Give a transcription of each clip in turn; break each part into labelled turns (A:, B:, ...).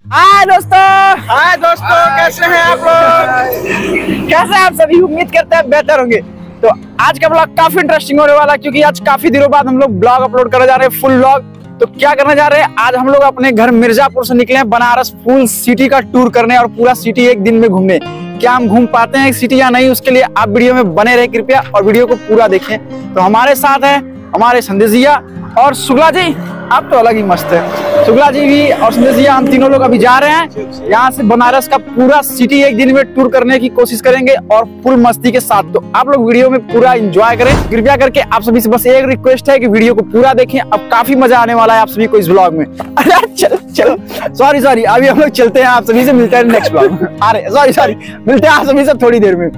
A: हाय दोस्तों।
B: हाय दोस्तों, कैसे हैं आप लोग?
A: कैसे हैं आप सभी? उम्मीद करते हैं बेहतर होंगे। तो आज का ब्लॉग काफी इंटरेस्टिंग होने वाला है, क्योंकि आज काफी दिनों बाद हम लोग ब्लॉग अपलोड करने जा रहे हैं, फुल ब्लॉग। तो क्या करने जा रहे हैं आज? हम लोग अपने घर मिर्जापुर से निकले हैं बनारस फुल सिटी का टूर करने और पूरा सिटी एक दिन में घूमने। क्या हम घूम पाते हैं सिटी या नहीं, उसके लिए आप वीडियो में बने रहे कृपया और वीडियो को पूरा देखें। तो हमारे साथ है हमारे संदेश भैया और शुक्ला जी। आप तो अलग ही मस्त है, शुक्ला जी भी और संदेश भैया। हम तीनों लोग अभी जा रहे हैं यहाँ से बनारस का पूरा सिटी एक दिन में टूर करने की कोशिश करेंगे और फुल मस्ती के साथ। तो आप लोग वीडियो में पूरा एंजॉय करें। कृपया करके आप सभी से बस एक रिक्वेस्ट है कि वीडियो को पूरा देखें। अब काफी मजा आने वाला है आप सभी को इस ब्लॉग में। अरे चलो सॉरी अभी हम लोग चलते हैं, आप सभी से मिलते हैं नेक्स्ट ब्लॉग में। अरे सॉरी मिलते हैं आप सभी से थोड़ी देर में।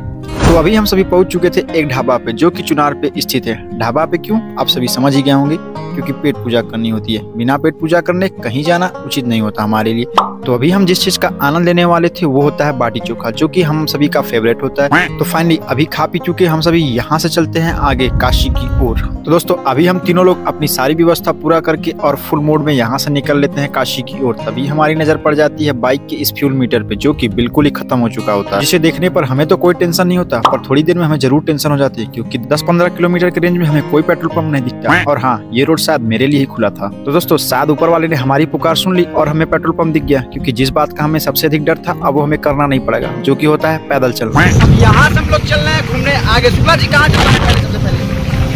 B: तो अभी हम सभी पहुंच चुके थे एक ढाबा पे, जो कि चुनार पे स्थित है। ढाबा पे क्यों, आप सभी समझ ही गए होंगे, क्योंकि पेट पूजा करनी होती है। बिना पेट पूजा करने कहीं जाना उचित नहीं होता हमारे लिए। तो अभी हम जिस चीज का आनंद लेने वाले थे वो होता है बाटी चोखा, जो कि हम सभी का फेवरेट होता है। तो फाइनली अभी खा पी चुके हम सभी यहाँ से चलते हैं आगे काशी की ओर। तो दोस्तों अभी हम तीनों लोग अपनी सारी व्यवस्था पूरा करके और फुल मोड में यहाँ से निकल लेते हैं काशी की ओर। तभी हमारी नजर पड़ जाती है बाइक के इस फ्यूल मीटर पे, जो कि बिल्कुल ही खत्म हो चुका होता है। जिसे देखने पर हमें तो कोई टेंशन नहीं होता, पर थोड़ी देर में हमें जरूर टेंशन हो जाती है, क्योंकि 10-15 किलोमीटर के रेंज में हमें कोई पेट्रोल पंप नहीं दिखता। और हाँ, ये रोड शायद मेरे लिए ही खुला था। तो दोस्तों शायद ऊपर वाले ने हमारी पुकार सुन ली और हमें पेट्रोल पंप दिख गया, क्योंकि जिस बात का हमें सबसे अधिक डर था अब वो हमें करना नहीं पड़ेगा, जो कि होता है पैदल चलना।
A: यहाँ से हम लोग चल रहे हैं घूमने आगे। शुक्ला जी कहाँ चल रहे हैं? सबसे पहले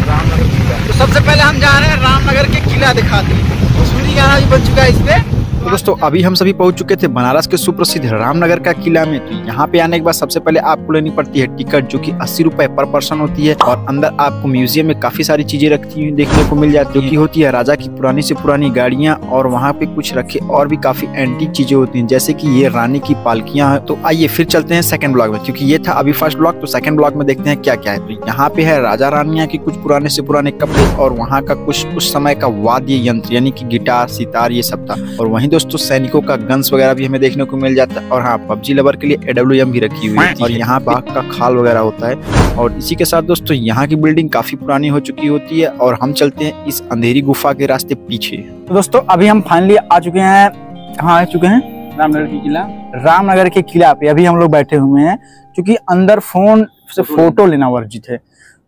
A: रामनगर। तो सबसे पहले हम जा रहे हैं रामनगर के किला दिखाते हैं। सूर्य गाना भी बन चुका है इस पे।
B: तो दोस्तों अभी हम सभी पहुंच चुके थे बनारस के सुप्रसिद्ध रामनगर का किला में। तो यहाँ पे आने के बाद सबसे पहले आपको लेनी पड़ती है टिकट, जो कि 80 रुपए पर पर्सन होती है। और अंदर आपको म्यूजियम में काफी सारी चीजें रखी हुई देखने को मिल जाती है, जो कि होती है राजा की पुरानी से पुरानी गाड़ियाँ। और वहाँ पे कुछ रखे और भी काफी एंटीक चीजें होती है, जैसे की ये रानी की पालकियाँ हैं। तो आइए फिर चलते हैं सेकंड ब्लॉग में, क्योंकि ये था अभी फर्स्ट ब्लॉग। तो सेकंड ब्लॉग में देखते हैं क्या क्या है। तो यहाँ पे है राजा रानिया की कुछ पुराने से पुराने कपड़े और वहाँ का कुछ उस समय का वाद्य यंत्र, यानी कि गिटार सितार ये सब था। और वहीं दोस्तों सैनिकों का गन्स वगैरह भी हमें देखने को मिल जाता है। और हाँ, पबजी लवर के लिए AWM भी रखी हुई है। और यहाँ बाघ का खाल वगैरह होता है। और इसी के साथ दोस्तों यहाँ की बिल्डिंग काफी पुरानी हो चुकी होती है। और हम चलते हैं इस अंधेरी गुफा के रास्ते पीछे।
A: तो दोस्तों अभी हम फाइनली आ चुके हैं, कहाँ आ चुके हैं? रामनगर के किला। रामनगर के किला पे अभी हम लोग बैठे हुए हैं, क्योंकि अंदर फोन से फोटो लेना वर्जित है।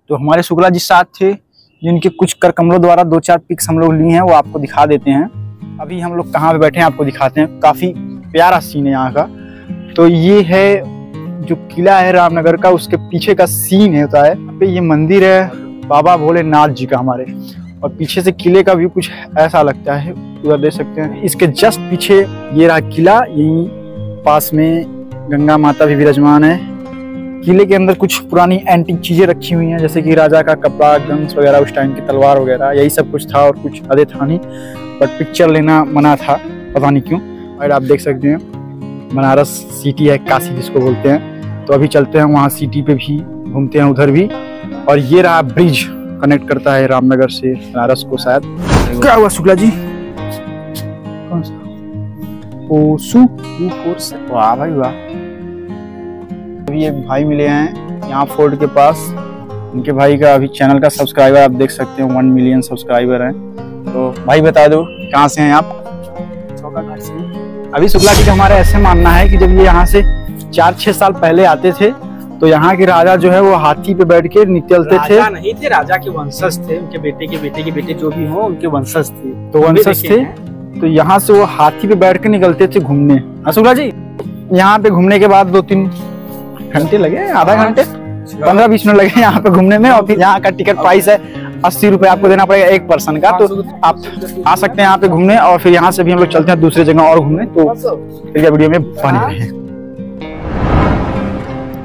A: तो हमारे शुक्ला जी साथ थे, जिनके कुछ कर कमलों द्वारा 2-4 पिक्स हम लोग लिए हैं, वो आपको दिखा देते हैं। अभी हम लोग कहाँ पे बैठे हैं आपको दिखाते हैं। काफी प्यारा सीन है यहाँ का। तो ये है जो किला है रामनगर का, उसके पीछे का सीन है होता है। यहाँ पे ये मंदिर है बाबा भोलेनाथ जी का हमारे, और पीछे से किले का व्यू कुछ ऐसा लगता है, पूरा देख सकते हैं। इसके जस्ट पीछे ये रहा किला, यहीं पास में गंगा माता भी विराजमान है। किले के अंदर कुछ पुरानी एंटीक चीजें रखी हुई हैं, जैसे कि राजा का कपड़ा, गन्स वगैरह, उस टाइम की तलवार वगैरह, यही सब कुछ था। और कुछ अधिक था नहीं, बट पिक्चर लेना मना था, पता नहीं क्यों। और आप देख सकते हैं बनारस सिटी है, काशी जिसको बोलते हैं। तो अभी चलते हैं वहाँ सिटी पे भी घूमते हैं, उधर भी। और ये रहा ब्रिज, कनेक्ट करता है रामनगर से बनारस को शायद। क्या हुआ शुक्ला जी? कौन सा? वाह भाई वाह। अभी एक भाई मिले हैं यहाँ फोर्ट के पास। उनके भाई का अभी चैनल का सब्सक्राइबर आप देख सकते हैं 1 मिलियन सब्सक्राइबर हैं। तो भाई बता दो कहाँ से हैं आप? चौकाघाट से। अभी शुक्ला जी का हमारा ऐसे मानना है कि जब ये यहाँ से 4-6 साल पहले आते थे, तो यहाँ के राजा जो है वो हाथी पे बैठ के निकलते थे।
C: राजा नहीं थे, राजा के वंशज थे। उनके बेटे के बेटे के बेटे जो भी हो, उनके वंशज थे।
A: तो वंशज थे, तो यहाँ से वो हाथी पे बैठ के निकलते थे घूमने। हाँ शुक्ला जी, यहाँ पे घूमने के बाद 2-3 घंटे लगे, आधा घंटे 15-20 मिनट लगे यहाँ पे घूमने में। और फिर यहाँ का टिकट प्राइस है 80 रुपए आपको देना पड़ेगा एक पर्सन का। तो आप आ सकते हैं यहाँ पे घूमने। और फिर यहाँ से भी हम लोग चलते हैं दूसरे जगह और घूमने। तो फिर वीडियो में बने रहे।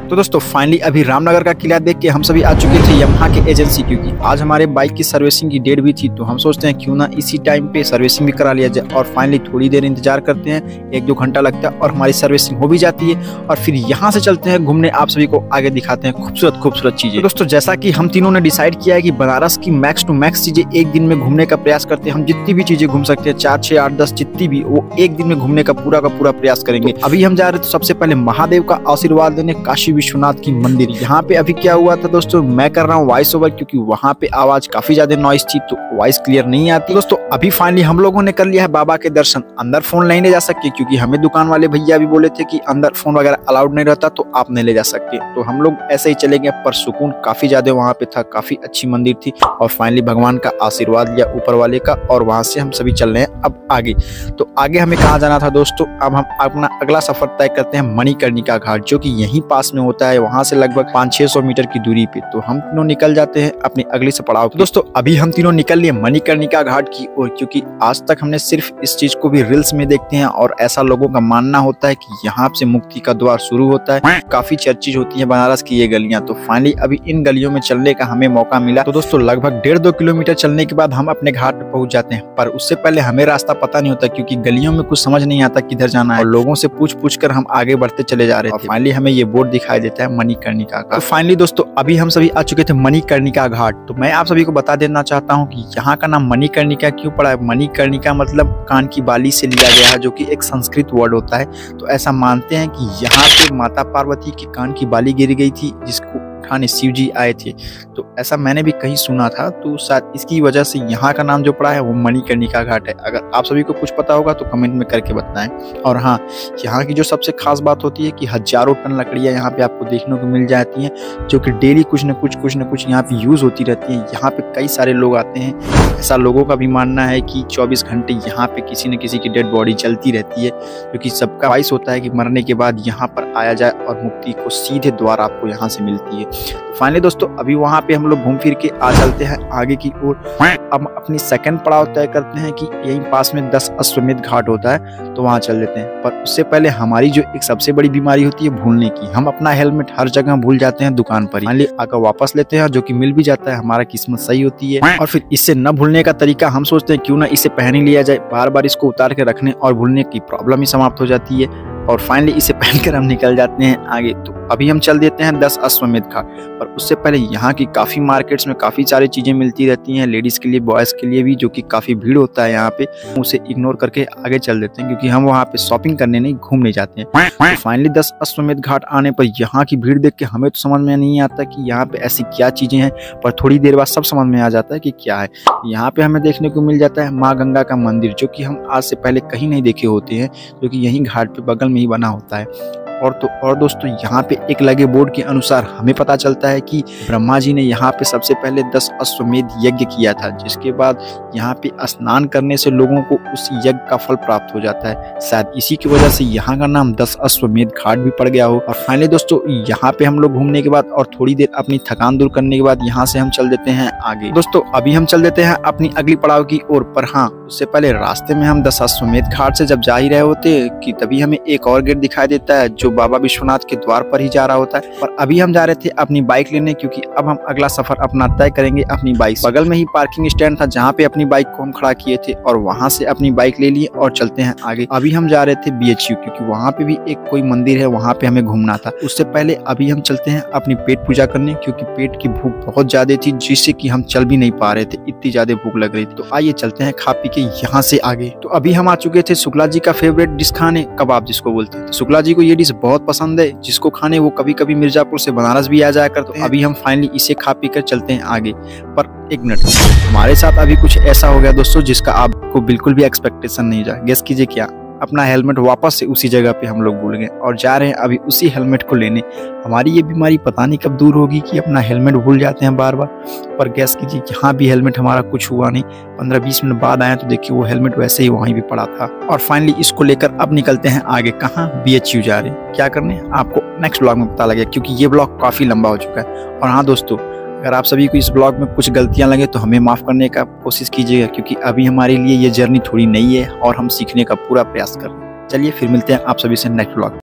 B: तो दोस्तों फाइनली अभी रामनगर का किला देख के हम सभी आ चुके थे यमहा के एजेंसी, क्योंकि आज हमारे बाइक की सर्विसिंग की डेट भी थी। तो हम सोचते हैं क्यों ना इसी टाइम पे सर्विसिंग भी करा लिया जाए। और फाइनली थोड़ी देर इंतजार करते हैं, 1-2 घंटा लगता है और हमारी सर्विसिंग हो भी जाती है। और फिर यहाँ से चलते हैं घूमने, आप सभी को आगे दिखाते हैं खूबसूरत चीजें। तो दोस्तों जैसा कि हम तीनों ने डिसाइड किया है कि बनारस की मैक्स टू मैक्स चीजें एक दिन में घूमने का प्रयास करते हैं। हम जितनी भी चीजें घूम सकते हैं, 4, 6, 8, 10 जितनी भी, वो एक दिन में घूमने का पूरा प्रयास करेंगे। अभी हम जा रहे हैं तो सबसे पहले महादेव का आशीर्वाद लेने काशी विश्वनाथ की मंदिर। यहाँ पे अभी क्या हुआ था दोस्तों, मैं कर रहा हूँ वॉइस ओवर क्योंकि वहाँ पे आवाज काफी ज्यादा नॉइस थी तो वॉइस क्लियर नहीं आती। दोस्तों अभी फाइनली हम लोगों ने कर लिया है बाबा के दर्शन। अंदर फोन नहीं ले जा सकते क्योंकि हमें दुकान वाले भैया भी बोले थे कि अंदर फोन वगैरह अलाउड नहीं रहता तो आप नहीं ले जा सकते, तो हम लोग ऐसे ही चले गए। पर सुकून काफी ज्यादा वहाँ पे था, काफी अच्छी मंदिर थी और फाइनली भगवान का आशीर्वाद लिया ऊपर वाले का और वहां से हम सभी चल रहे हैं अब आगे। तो आगे हमें कहाँ जाना था दोस्तों, अब हम अपना अगला सफर तय करते हैं मणिकर्णिका घाट जो कि यहीं पास में होता है, वहां से लगभग 500-600 मीटर की दूरी पे। तो हम तीनों निकल जाते हैं अपनी अगली से पड़ाव। तो दोस्तों अभी हम तीनों निकल लिए मणिकर्णिका घाट की ओर, क्योंकि आज तक हमने सिर्फ इस चीज को भी रील्स में देखते हैं और ऐसा लोगों का मानना होता है कि यहाँ से मुक्ति का द्वार शुरू होता है। काफी चर्चित होती है बनारस की ये गलियां। तो फाइनली अभी इन गलियों में चलने का हमें मौका मिला। तो दोस्तों लगभग 1.5-2 किलोमीटर चलने के बाद हम अपने घाट पे पहुंच जाते हैं, पर उससे पहले हमें रास्ता पता नहीं होता क्योंकि गलियों में कुछ समझ नहीं आता किधर जाना है और लोगों से पूछ कर हम आगे बढ़ते चले जा रहे थे। फाइनली हमें ये बोर्ड दिखाई देता है मणिकर्णिका का। तो फाइनली दोस्तों अभी हम सभी आ चुके थे मणिकर्णिका घाट। तो मैं आप सभी को बता देना चाहता हूँ कि यहाँ का नाम मणिकर्णिका क्यों पड़ा है। मणिकर्णिका मतलब कान की बाली से लिया गया है, जो कि एक संस्कृत वर्ड होता है। तो ऐसा मानते हैं कि यहाँ पे माता पार्वती के कान की बाली गिर गई थी जिसको उठाने शिव जी आए थे। तो ऐसा मैंने भी कहीं सुना था, तो शायद इसकी वजह से यहाँ का नाम जो पड़ा है वो मणिकर्णिका घाट है। अगर आप सभी को कुछ पता होगा तो कमेंट में करके बताएं। और हाँ, यहाँ की जो सबसे खास बात होती है कि हजारों टन लकड़ियाँ यहाँ पे आपको देखने को मिल जाती हैं, जो कि डेली कुछ न कुछ यहाँ पे यूज होती रहती है। यहाँ पे कई सारे लोग आते हैं। ऐसा लोगों का भी मानना है कि 24 घंटे यहाँ पे किसी न किसी की डेड बॉडी चलती रहती है, क्योंकि सबका ख्वाहिश होता है कि मरने के बाद यहाँ पर आया जाए और मुक्ति को सीधे द्वार आपको यहाँ से मिलती है। तो फाइनली दोस्तों अभी वहाँ पे हम लोग घूम फिर के आ चलते हैं आगे की ओर। अब अपनी सेकंड पड़ाव तय करते हैं कि यहीं पास में 10 अश्वमेध घाट होता है, तो वहाँ चल लेते हैं। पर उससे पहले हमारी जो एक सबसे बड़ी बीमारी होती है भूलने की, हम अपना हेलमेट हर जगह भूल जाते हैं दुकान पर। फाइनली आकर वापस लेते हैं, जो कि मिल भी जाता है, हमारा किस्मत सही होती है। और फिर इससे न भूलने का तरीका हम सोचते हैं क्यों ना इसे पहन ही लिया जाए। बार बार इसको उतार के रखने और भूलने की प्रॉब्लम ही समाप्त हो जाती है। और फाइनली इसे पहनकर हम निकल जाते हैं आगे। तो अभी हम चल देते हैं 10 अश्वमेध घाट। पर उससे पहले यहाँ की काफी मार्केट्स में काफी सारी चीजें मिलती रहती हैं, लेडीज के लिए बॉयज के लिए भी, जो कि काफी भीड़ होता है यहाँ पे। उसे इग्नोर करके आगे चल देते हैं क्योंकि हम वहाँ पे शॉपिंग करने नहीं घूमने जाते हैं। तो फाइनली 10 अश्वमेध घाट आने पर यहाँ की भीड़ देख के हमें तो समझ में नहीं आता कि यहाँ पे ऐसी क्या चीजें हैं, पर थोड़ी देर बाद सब समझ में आ जाता है कि क्या है। यहाँ पे हमें देखने को मिल जाता है माँ गंगा का मंदिर, जो कि हम आज से पहले कहीं नहीं देखे होते हैं, जो कि यहीं घाट पे बगल में ही बना होता है। और दोस्तों यहाँ पे एक लगे बोर्ड के अनुसार हमें पता चलता है कि ब्रह्मा जी ने यहाँ पे सबसे पहले 10 अश्वमेध यज्ञ किया था, जिसके बाद यहाँ पे स्नान करने से लोगों को उस यज्ञ का फल प्राप्त हो जाता है। शायद इसी की वजह से यहाँ का नाम 10 अश्वमेध घाट भी पड़ गया हो। और फाइनली दोस्तों यहाँ पे हम लोग घूमने के बाद और थोड़ी देर अपनी थकान दूर करने के बाद यहाँ से हम चल देते हैं आगे। दोस्तों अभी हम चल देते हैं अपनी अगली पड़ाव की ओर। पर हाँ, उससे पहले रास्ते में हम 10 अश्वमेध घाट से जब जा ही रहे होते कि तभी हमें एक और गेट दिखाई देता है जो बाबा विश्वनाथ के द्वार पर ही जा रहा होता है। पर अभी हम जा रहे थे अपनी बाइक लेने, क्योंकि अब हम अगला सफर अपना तय करेंगे अपनी बाइक। बगल में ही पार्किंग स्टैंड था जहाँ पे अपनी बाइक को हम खड़ा किए थे और वहां से अपनी बाइक ले लिए और चलते हैं आगे। अभी हम जा रहे थे BHU, क्योंकि वहाँ पे भी एक कोई मंदिर है, वहाँ पे हमें घूमना था। उससे पहले अभी हम चलते हैं अपनी पेट पूजा करने, क्योंकि पेट की भूख बहुत ज्यादा थी, जिससे कि हम चल भी नहीं पा रहे थे, इतनी ज्यादा भूख लग रही थी। तो आइए चलते हैं खा पी के यहाँ से आगे। तो अभी हम आ चुके थे शुक्ला जी का फेवरेट डिश खाने, कबाब जिसको बोलते हैं। तो शुक्ला जी को ये डिश बहुत पसंद है, जिसको खाने वो कभी कभी मिर्जापुर से बनारस भी आ जाया करते हैं। अभी हम फाइनली इसे खा पी कर चलते हैं आगे। पर एक मिनट, हमारे साथ अभी कुछ ऐसा हो गया दोस्तों जिसका आपको बिल्कुल भी एक्सपेक्टेशन नहीं था। गेस कीजिए क्या? अपना हेलमेट वापस से उसी जगह पे हम लोग भूल गए और जा रहे हैं अभी उसी हेलमेट को लेने। हमारी ये बीमारी पता नहीं कब दूर होगी कि अपना हेलमेट भूल जाते हैं बार बार। पर गैस कीजिए यहाँ भी हेलमेट हमारा कुछ हुआ नहीं। 15-20 मिनट बाद आए तो देखिए वो हेलमेट वैसे ही वहीं भी पड़ा था। और फाइनली इसको लेकर अब निकलते हैं आगे। कहाँ? BHU जा रहे हैं। क्या करने आपको नेक्स्ट ब्लॉग में पता लगेगा, क्योंकि ये ब्लॉग काफी लंबा हो चुका है। और हाँ दोस्तों, अगर आप सभी को इस ब्लॉग में कुछ गलतियां लगे तो हमें माफ करने का कोशिश कीजिएगा, क्योंकि अभी हमारे लिए ये जर्नी थोड़ी नई है और हम सीखने का पूरा प्रयास कर रहे हैं। चलिए फिर मिलते हैं आप सभी से नेक्स्ट ब्लॉग।